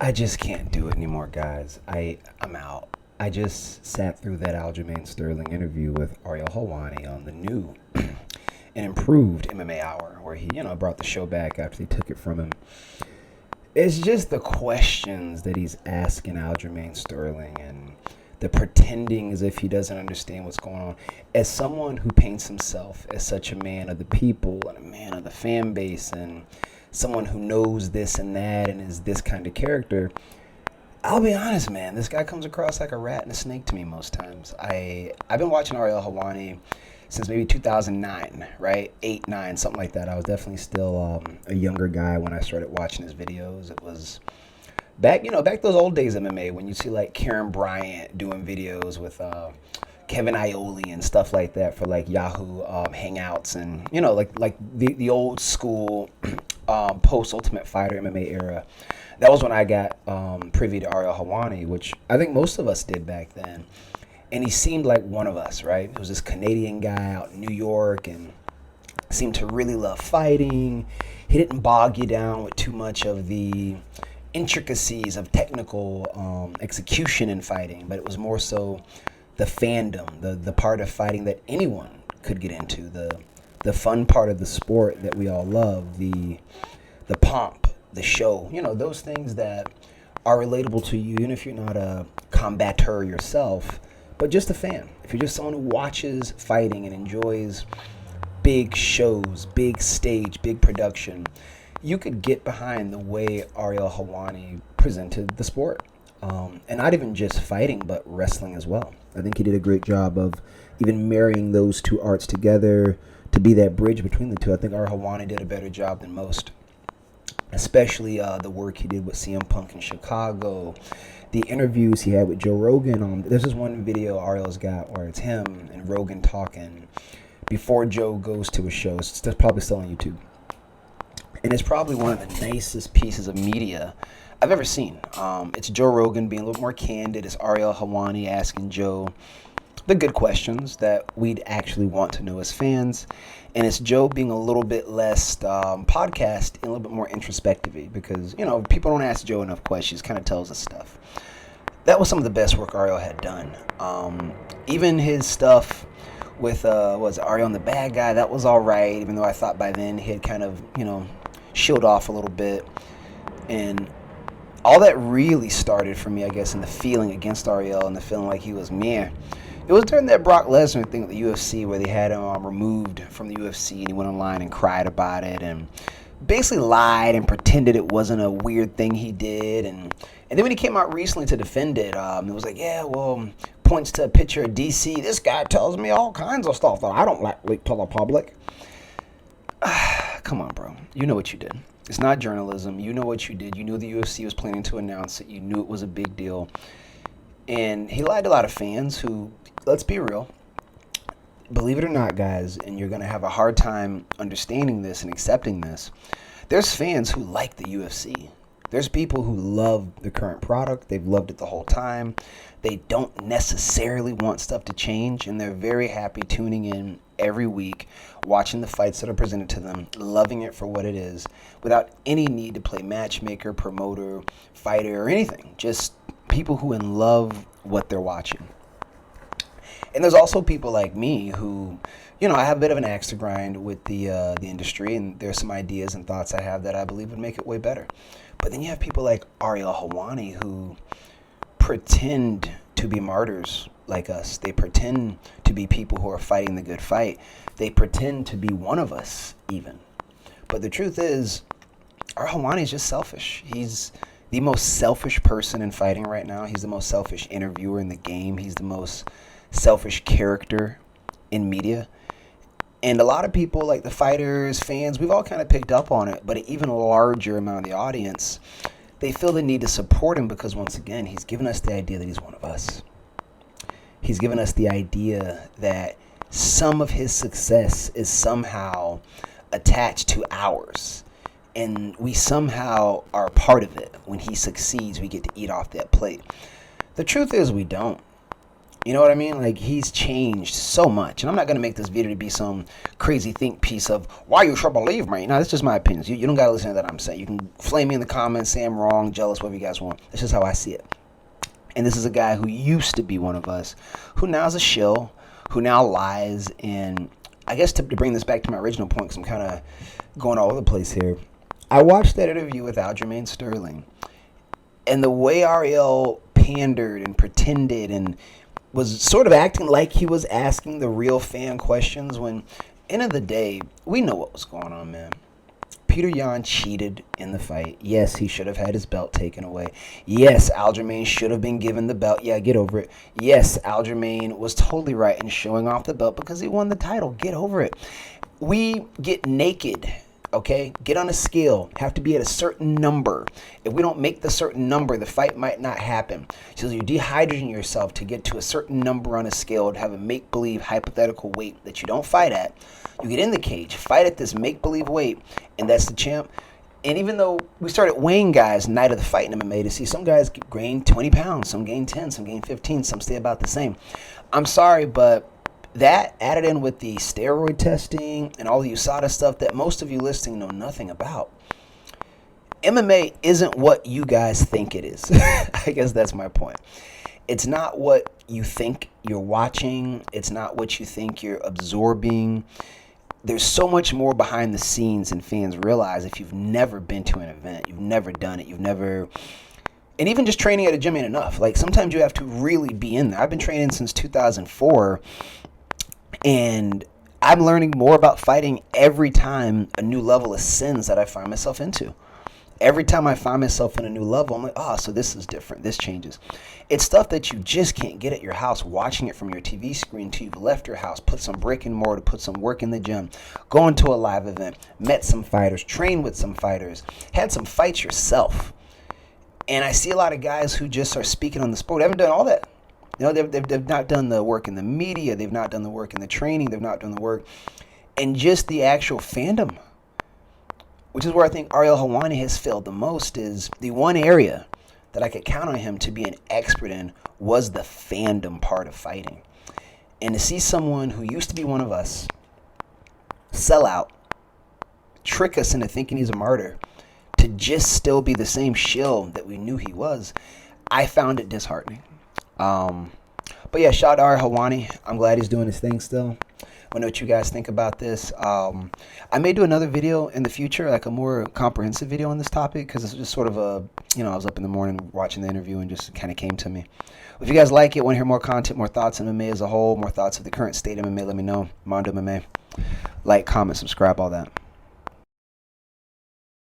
I just can't do it anymore, guys. I'm out. I just sat through that Aljamain Sterling interview with Ariel Helwani on the new and improved MMA Hour, where he, brought the show back after they took it from him. It's just the questions that he's asking Aljamain Sterling and the pretending as if he doesn't understand what's going on. As someone who paints himself as such a man of the people and a man of the fan base and someone who knows this and that and is this kind of character, I'll be honest, man, this guy comes across like a rat and a snake to me most times. I've been watching Ariel Helwani since maybe 2009, right? 8, 9, something like that. I was definitely still a younger guy when I started watching his videos. It was back those old days of MMA when you see like Karen Bryant doing videos with Kevin Iole and stuff like that for like Yahoo Hangouts and like the old school post Ultimate Fighter MMA era. That was when I got privy to Ariel Helwani, which I think most of us did back then. And he seemed like one of us, right? He was this Canadian guy out in New York and seemed to really love fighting. He didn't bog you down with too much of the intricacies of technical execution in fighting, but it was more so the fandom, the part of fighting that anyone could get into, the fun part of the sport that we all love, the pomp, the show, those things that are relatable to you, even if you're not a combateur yourself, but just a fan. If you're just someone who watches fighting and enjoys big shows, big stage, big production, you could get behind the way Ariel Helwani presented the sport. And not even just fighting, but wrestling as well. I think he did a great job of even marrying those two arts together to be that bridge between the two. I think Ariel Helwani did a better job than most, especially the work he did with CM Punk in Chicago, the interviews he had with Joe Rogan. There's this one video Ariel's got where it's him and Rogan talking before Joe goes to a show. It's probably still on YouTube. And it's probably one of the nicest pieces of media I've ever seen. It's Joe Rogan being a little more candid. It's Ariel Helwani asking Joe the good questions that we'd actually want to know as fans. And it's Joe being a little bit less podcast and a little bit more introspective because, people don't ask Joe enough questions, kind of tells us stuff. That was some of the best work Ariel had done. Even his stuff with, was Ariel and the Bad Guy, that was all right, even though I thought by then he had kind of, shielded off a little bit. And all that really started for me, I guess, in the feeling against Ariel and the feeling like he was meh. It was during that Brock Lesnar thing at the UFC where they had him removed from the UFC and he went online and cried about it and basically lied and pretended it wasn't a weird thing he did. And then when he came out recently to defend it, it was like, points to a picture of DC. This guy tells me all kinds of stuff that I don't like leak to the public. Come on, bro. You know what you did. It's not journalism. You know what you did. You knew the UFC was planning to announce it. You knew it was a big deal. And he lied to a lot of fans who, let's be real, believe it or not, guys, and you're going to have a hard time understanding this and accepting this, there's fans who like the UFC. There's people who love the current product. They've loved it the whole time. They don't necessarily want stuff to change, and they're very happy tuning in every week, watching the fights that are presented to them, loving it for what it is, without any need to play matchmaker, promoter, fighter, or anything. Just people who in love what they're watching. And there's also people like me who, I have a bit of an axe to grind with the industry, and there's some ideas and thoughts I have that I believe would make it way better. But then you have people like Ariel Helwani who pretend to be martyrs like us. They pretend to be people who are fighting the good fight. They pretend to be one of us even. But the truth is, Ariel Helwani is just selfish. He's the most selfish person in fighting right now. He's the most selfish interviewer in the game. He's the most selfish character in media. And a lot of people, like the fighters, fans, we've all kind of picked up on it, but an even larger amount of the audience, they feel the need to support him because, once again, he's given us the idea that he's one of us. He's given us the idea that some of his success is somehow attached to ours, and we somehow are a part of it. When he succeeds, we get to eat off that plate. The truth is we don't. You know what I mean? Like, he's changed so much. And I'm not going to make this video to be some crazy think piece of why you should believe me. No, that's just my opinions. You don't got to listen to that I'm saying. You can flame me in the comments, say I'm wrong, jealous, whatever you guys want. That's just how I see it. And this is a guy who used to be one of us, who now is a shill, who now lies. And I guess to bring this back to my original point, because I'm kind of going all over the place here. I watched that interview with Aljamain Sterling. And the way Ariel pandered and pretended and was sort of acting like he was asking the real fan questions when, end of the day, we know what was going on, man. Peter Yan cheated in the fight. Yes, he should have had his belt taken away. Yes, Aljamain should have been given the belt. Yeah, get over it. Yes, Aljamain was totally right in showing off the belt because he won the title. Get over it. We get naked. Okay, get on a scale, have to be at a certain number. If we don't make the certain number, the fight might not happen. So you're dehydrating yourself to get to a certain number on a scale to have a make-believe hypothetical weight that you don't fight at. You get in the cage, fight at this make-believe weight, and that's the champ. And even though we started weighing guys night of the fight in MMA to see some guys gain 20 pounds, some gain 10, some gain 15, some stay about the same. I'm sorry, but that added in with the steroid testing and all the USADA stuff that most of you listening know nothing about. MMA isn't what you guys think it is. I guess that's my point. It's not what you think you're watching. It's not what you think you're absorbing. There's so much more behind the scenes than fans realize if you've never been to an event, you've never done it, and even just training at a gym ain't enough. Like, sometimes you have to really be in there. I've been training since 2004. And I'm learning more about fighting every time a new level ascends that I find myself into. Every time I find myself in a new level, I'm like, oh, so this is different. This changes. It's stuff that you just can't get at your house, watching it from your TV screen until you've left your house, put some brick and mortar, put some work in the gym, going to a live event, met some fighters, trained with some fighters, had some fights yourself. And I see a lot of guys who just are speaking on the sport, haven't done all that. You know, they've not done the work in the media. They've not done the work in the training. They've not done the work in just the actual fandom, which is where I think Ariel Helwani has failed the most. Is the one area that I could count on him to be an expert in was the fandom part of fighting. And to see someone who used to be one of us sell out, trick us into thinking he's a martyr, to just still be the same shill that we knew he was, I found it disheartening. But yeah, shout out to Ariel Helwani. I'm glad he's doing his thing still. I want to know what you guys think about this. I may do another video in the future, like a more comprehensive video on this topic, because it's just sort of a, I was up in the morning watching the interview and just kind of came to me. If you guys like it, want to hear more content, more thoughts on MMA as a whole, more thoughts of the current state of MMA, let me know. Mondo MMA. Like, comment, subscribe, all that.